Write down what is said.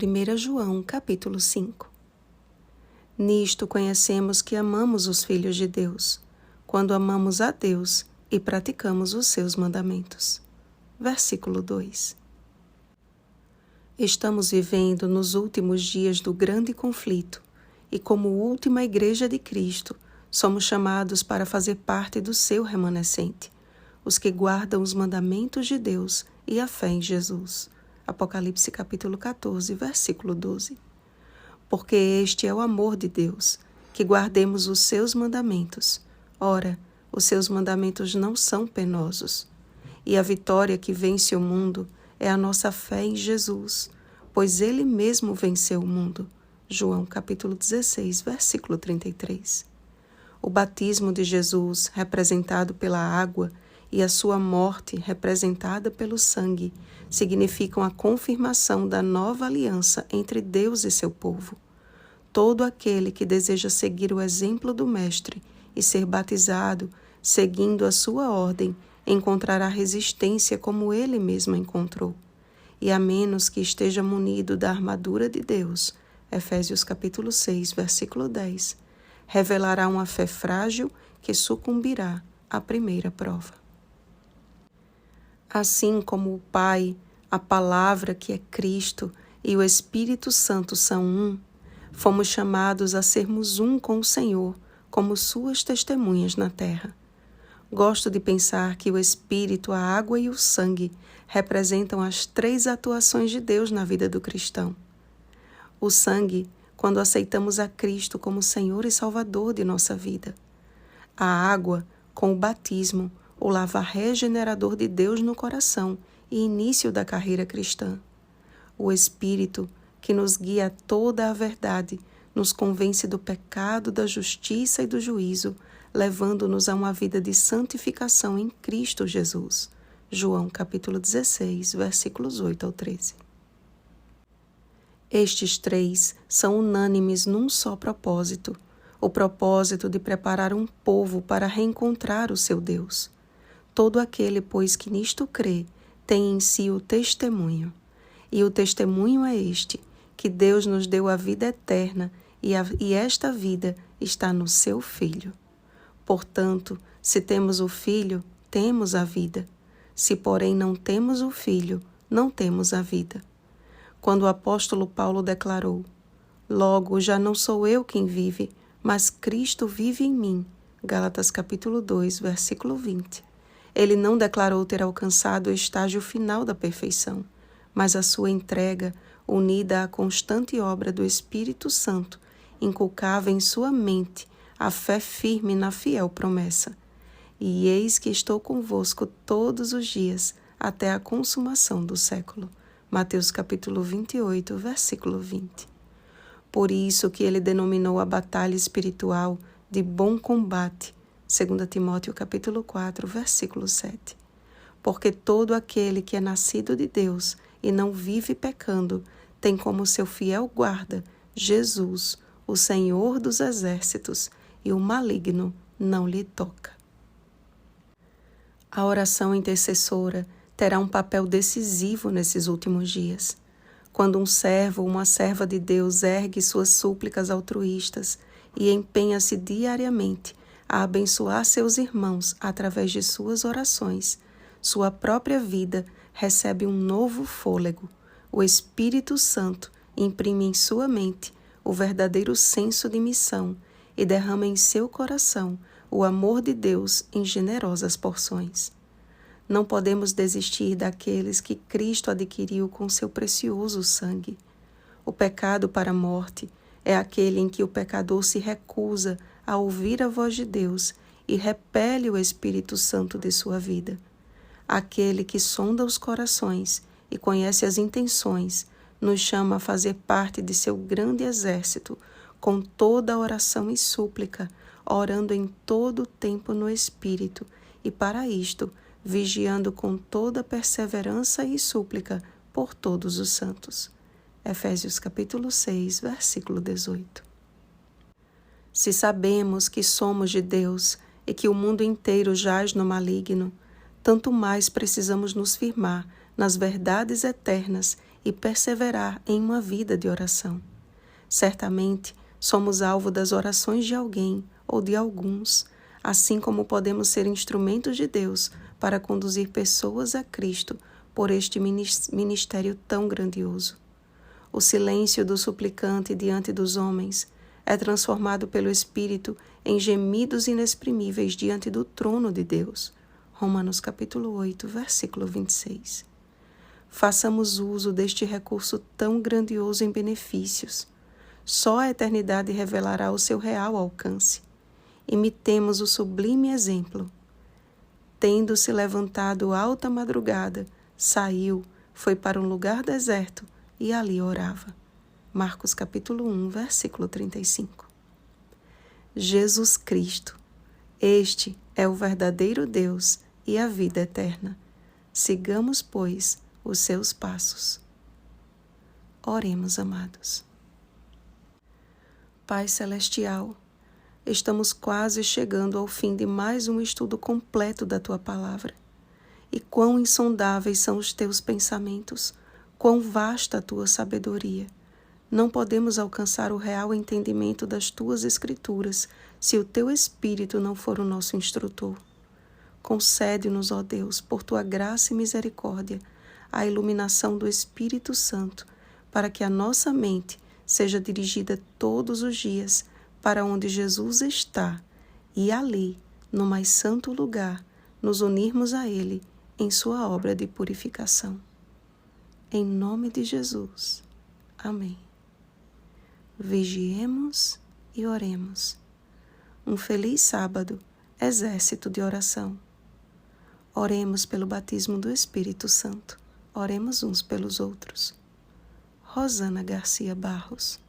1 João, capítulo 5. Nisto conhecemos que amamos os filhos de Deus, quando amamos a Deus e praticamos os seus mandamentos. Versículo 2. Estamos vivendo nos últimos dias do grande conflito e, como última Igreja de Cristo, somos chamados para fazer parte do seu remanescente, os que guardam os mandamentos de Deus e a fé em Jesus. Apocalipse capítulo 14, versículo 12. Porque este é o amor de Deus, que guardemos os seus mandamentos. Ora, os seus mandamentos não são penosos. E a vitória que vence o mundo é a nossa fé em Jesus, pois ele mesmo venceu o mundo. João capítulo 16, versículo 33. O batismo de Jesus, representado pela água, e a sua morte, representada pelo sangue, significam a confirmação da nova aliança entre Deus e seu povo. Todo aquele que deseja seguir o exemplo do Mestre e ser batizado, seguindo a sua ordem, encontrará resistência como ele mesmo encontrou. E a menos que esteja munido da armadura de Deus, Efésios capítulo 6, versículo 10, revelará uma fé frágil que sucumbirá à primeira prova. Assim como o Pai, a Palavra que é Cristo e o Espírito Santo são um, fomos chamados a sermos um com o Senhor, como suas testemunhas na terra. Gosto de pensar que o Espírito, a água e o sangue representam as três atuações de Deus na vida do cristão. O sangue, quando aceitamos a Cristo como Senhor e Salvador de nossa vida. A água, com o batismo, o lavar regenerador de Deus no coração e início da carreira cristã. O Espírito, que nos guia a toda a verdade, nos convence do pecado, da justiça e do juízo, levando-nos a uma vida de santificação em Cristo Jesus. João capítulo 16, versículos 8 ao 13. Estes três são unânimes num só propósito, o propósito de preparar um povo para reencontrar o seu Deus. Todo aquele, pois, que nisto crê, tem em si o testemunho. E o testemunho é este, que Deus nos deu a vida eterna e esta vida está no seu Filho. Portanto, se temos o Filho, temos a vida. Se, porém, não temos o Filho, não temos a vida. Quando o apóstolo Paulo declarou: Logo, já não sou eu quem vive, mas Cristo vive em mim. Gálatas capítulo 2, versículo 20. Ele não declarou ter alcançado o estágio final da perfeição, mas a sua entrega, unida à constante obra do Espírito Santo, inculcava em sua mente a fé firme na fiel promessa. E eis que estou convosco todos os dias, até a consumação do século. Mateus capítulo 28, versículo 20. Por isso que ele denominou a batalha espiritual de bom combate, 2 Timóteo capítulo 4, versículo 7. Porque todo aquele que é nascido de Deus e não vive pecando, tem como seu fiel guarda Jesus, o Senhor dos exércitos, e o maligno não lhe toca. A oração intercessora terá um papel decisivo nesses últimos dias. Quando um servo ou uma serva de Deus ergue suas súplicas altruístas e empenha-se diariamente a abençoar seus irmãos através de suas orações, sua própria vida recebe um novo fôlego. O Espírito Santo imprime em sua mente o verdadeiro senso de missão e derrama em seu coração o amor de Deus em generosas porções. Não podemos desistir daqueles que Cristo adquiriu com seu precioso sangue. O pecado para a morte é aquele em que o pecador se recusa a ouvir a voz de Deus e repele o Espírito Santo de sua vida. Aquele que sonda os corações e conhece as intenções, nos chama a fazer parte de seu grande exército, com toda a oração e súplica, orando em todo o tempo no Espírito, e para isto, vigiando com toda perseverança e súplica por todos os santos. Efésios capítulo 6, versículo 18. Se sabemos que somos de Deus e que o mundo inteiro jaz no maligno, tanto mais precisamos nos firmar nas verdades eternas e perseverar em uma vida de oração. Certamente, somos alvo das orações de alguém ou de alguns, assim como podemos ser instrumentos de Deus para conduzir pessoas a Cristo por este ministério tão grandioso. O silêncio do suplicante diante dos homens é transformado pelo Espírito em gemidos inexprimíveis diante do trono de Deus. Romanos capítulo 8, versículo 26. Façamos uso deste recurso tão grandioso em benefícios. Só a eternidade revelará o seu real alcance. Imitemos o sublime exemplo. Tendo se levantado alta madrugada, saiu, foi para um lugar deserto e ali orava. Marcos capítulo 1, versículo 35. Jesus Cristo, este é o verdadeiro Deus e a vida eterna. Sigamos, pois, os seus passos. Oremos, amados. Pai Celestial, estamos quase chegando ao fim de mais um estudo completo da Tua Palavra. E quão insondáveis são os Teus pensamentos, quão vasta a Tua sabedoria. Não podemos alcançar o real entendimento das Tuas Escrituras se o Teu Espírito não for o nosso instrutor. Concede-nos, ó Deus, por Tua graça e misericórdia, a iluminação do Espírito Santo, para que a nossa mente seja dirigida todos os dias para onde Jesus está e ali, no mais santo lugar, nos unirmos a Ele em sua obra de purificação. Em nome de Jesus. Amém. Vigiemos e oremos. Um feliz sábado, exército de oração. Oremos pelo batismo do Espírito Santo. Oremos uns pelos outros. Rosana Garcia Barros.